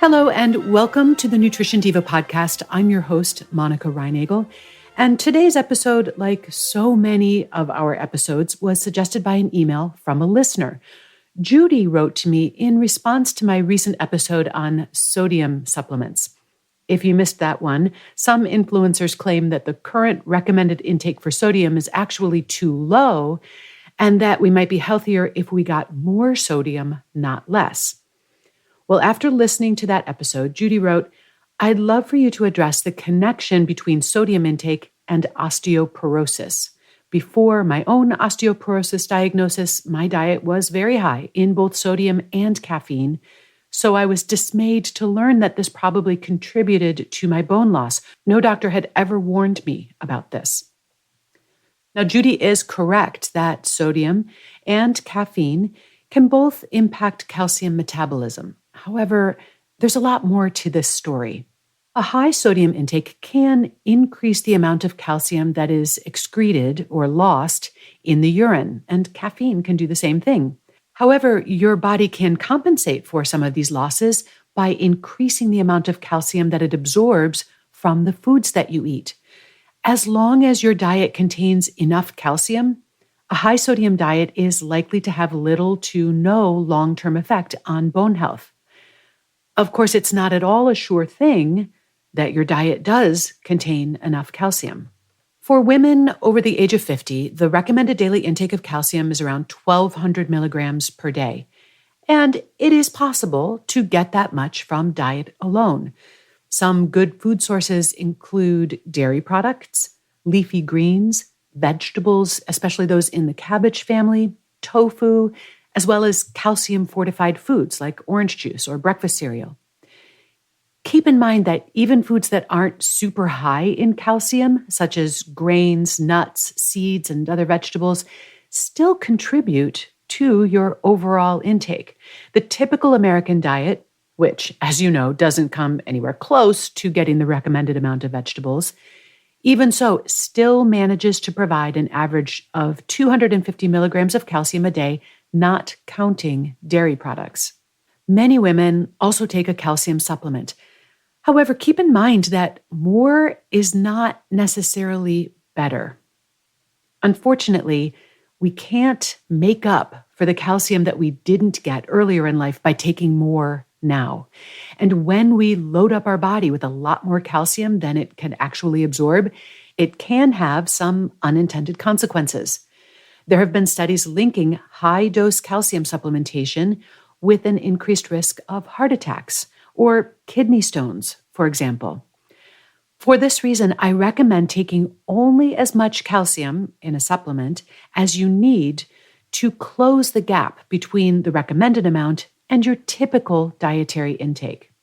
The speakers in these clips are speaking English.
Hello, and welcome to the Nutrition Diva podcast. I'm your host, Monica Reinagel. And today's episode, like so many of our episodes, was suggested by an email from a listener. Judy wrote to me in response to my recent episode on sodium supplements. If you missed that one, some influencers claim that the current recommended intake for sodium is actually too low and that we might be healthier if we got more sodium, not less. Well, after listening to that episode, Judy wrote, I'd love for you to address the connection between sodium intake and osteoporosis. Before my own osteoporosis diagnosis, my diet was very high in both sodium and caffeine, so I was dismayed to learn that this probably contributed to my bone loss. No doctor had ever warned me about this. Now, Judy is correct that sodium and caffeine can both impact calcium metabolism. However, there's a lot more to this story. A high sodium intake can increase the amount of calcium that is excreted or lost in the urine, and caffeine can do the same thing. However, your body can compensate for some of these losses by increasing the amount of calcium that it absorbs from the foods that you eat. As long as your diet contains enough calcium, a high sodium diet is likely to have little to no long-term effect on bone health. Of course, it's not at all a sure thing that your diet does contain enough calcium. For women over the age of 50, the recommended daily intake of calcium is around 1,200 milligrams per day. And it is possible to get that much from diet alone. Some good food sources include dairy products, leafy greens, vegetables, especially those in the cabbage family, tofu, as well as calcium-fortified foods like orange juice or breakfast cereal. Keep in mind that even foods that aren't super high in calcium, such as grains, nuts, seeds, and other vegetables, still contribute to your overall intake. The typical American diet, which, as you know, doesn't come anywhere close to getting the recommended amount of vegetables, even so, still manages to provide an average of 250 milligrams of calcium a day, not counting dairy products. Many women also take a calcium supplement. However, keep in mind that more is not necessarily better. Unfortunately, we can't make up for the calcium that we didn't get earlier in life by taking more now. And when we load up our body with a lot more calcium than it can actually absorb, it can have some unintended consequences. There have been studies linking high-dose calcium supplementation with an increased risk of heart attacks or kidney stones, for example. For this reason, I recommend taking only as much calcium in a supplement as you need to close the gap between the recommended amount and your typical dietary intake.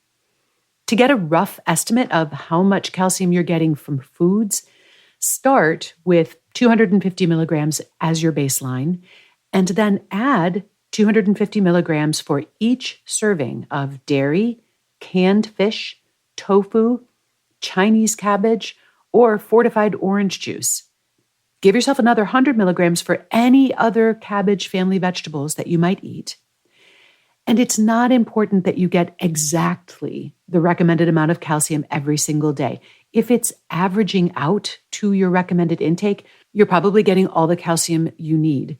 To get a rough estimate of how much calcium you're getting from foods, start with 250 milligrams as your baseline, and then add 250 milligrams for each serving of dairy, canned fish, tofu, Chinese cabbage, or fortified orange juice. Give yourself another 100 milligrams for any other cabbage family vegetables that you might eat. And it's not important that you get exactly the recommended amount of calcium every single day. If it's averaging out to your recommended intake, you're probably getting all the calcium you need.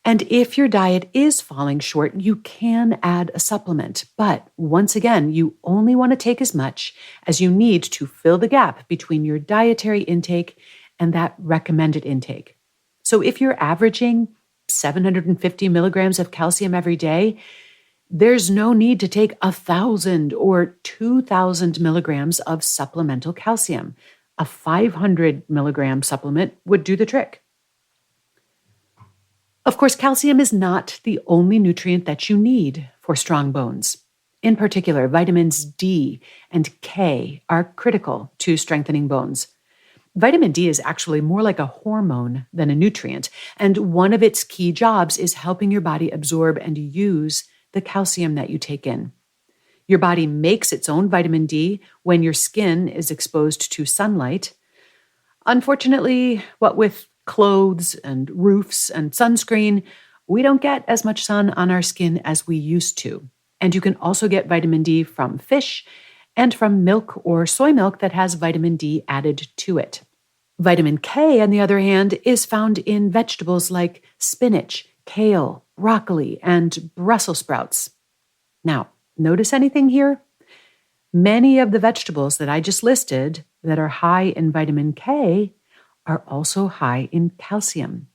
And if your diet is falling short, you can add a supplement. But once again, you only want to take as much as you need to fill the gap between your dietary intake and that recommended intake. So if you're averaging 750 milligrams of calcium every day, there's no need to take 1,000 or 2,000 milligrams of supplemental calcium. A 500 milligram supplement would do the trick. Of course, calcium is not the only nutrient that you need for strong bones. In particular, vitamins D and K are critical to strengthening bones. Vitamin D is actually more like a hormone than a nutrient, and one of its key jobs is helping your body absorb and use the calcium that you take in. Your body makes its own vitamin D when your skin is exposed to sunlight. Unfortunately, what with clothes and roofs and sunscreen, we don't get as much sun on our skin as we used to. And you can also get vitamin D from fish and from milk or soy milk that has vitamin D added to it. Vitamin K, on the other hand, is found in vegetables like spinach, kale, broccoli, and Brussels sprouts. Now, notice anything here? Many of the vegetables that I just listed that are high in vitamin K are also high in calcium.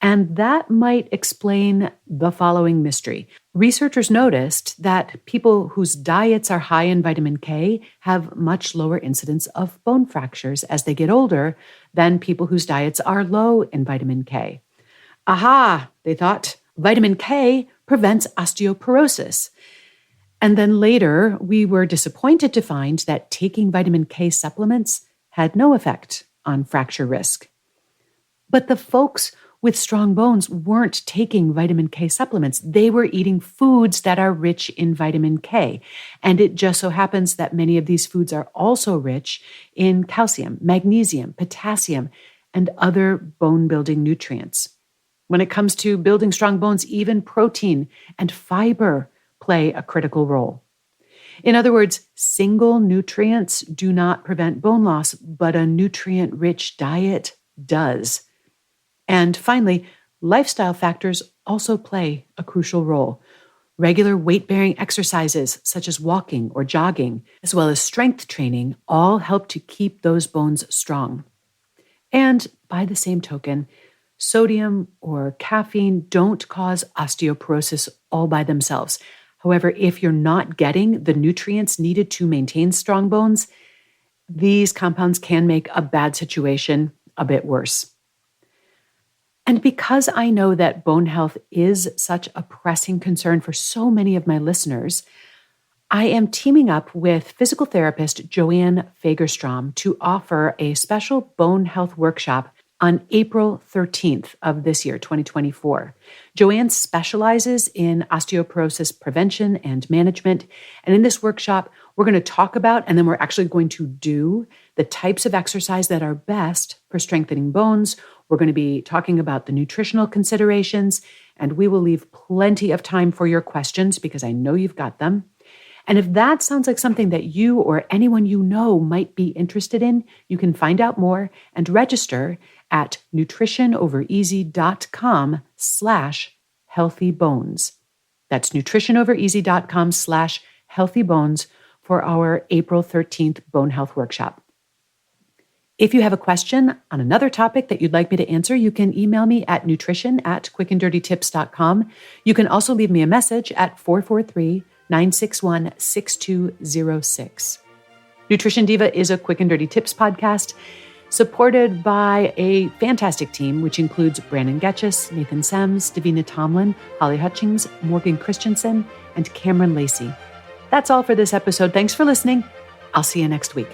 And that might explain the following mystery. Researchers noticed that people whose diets are high in vitamin K have much lower incidence of bone fractures as they get older than people whose diets are low in vitamin K. Aha, they thought, vitamin K prevents osteoporosis. And then later, we were disappointed to find that taking vitamin K supplements had no effect on fracture risk. But the folks with strong bones weren't taking vitamin K supplements. They were eating foods that are rich in vitamin K. And it just so happens that many of these foods are also rich in calcium, magnesium, potassium, and other bone-building nutrients. When it comes to building strong bones, even protein and fiber play a critical role. In other words, single nutrients do not prevent bone loss, but a nutrient-rich diet does. And finally, lifestyle factors also play a crucial role. Regular weight-bearing exercises, such as walking or jogging, as well as strength training, all help to keep those bones strong. And by the same token, sodium or caffeine don't cause osteoporosis all by themselves. However, if you're not getting the nutrients needed to maintain strong bones, these compounds can make a bad situation a bit worse. And because I know that bone health is such a pressing concern for so many of my listeners, I am teaming up with physical therapist Joanne Fagerstrom to offer a special bone health workshop on April 13th of this year, 2024. Joanne specializes in osteoporosis prevention and management. And in this workshop, we're going to talk about, and then we're actually going to do, the types of exercise that are best for strengthening bones. We're going to be talking about the nutritional considerations, and we will leave plenty of time for your questions because I know you've got them. And if that sounds like something that you or anyone you know might be interested in, you can find out more and register at nutritionovereasy.com/healthybones. That's nutritionovereasy.com/healthybones for our April 13th Bone Health Workshop. If you have a question on another topic that you'd like me to answer, you can email me at nutrition@quickanddirtytips.com. You can also leave me a message at 443-961-6206. Nutrition Diva is a Quick and Dirty Tips podcast supported by a fantastic team, which includes Brandon Getchus, Nathan Sems, Davina Tomlin, Holly Hutchings, Morgan Christensen, and Cameron Lacey. That's all for this episode. Thanks for listening. I'll see you next week.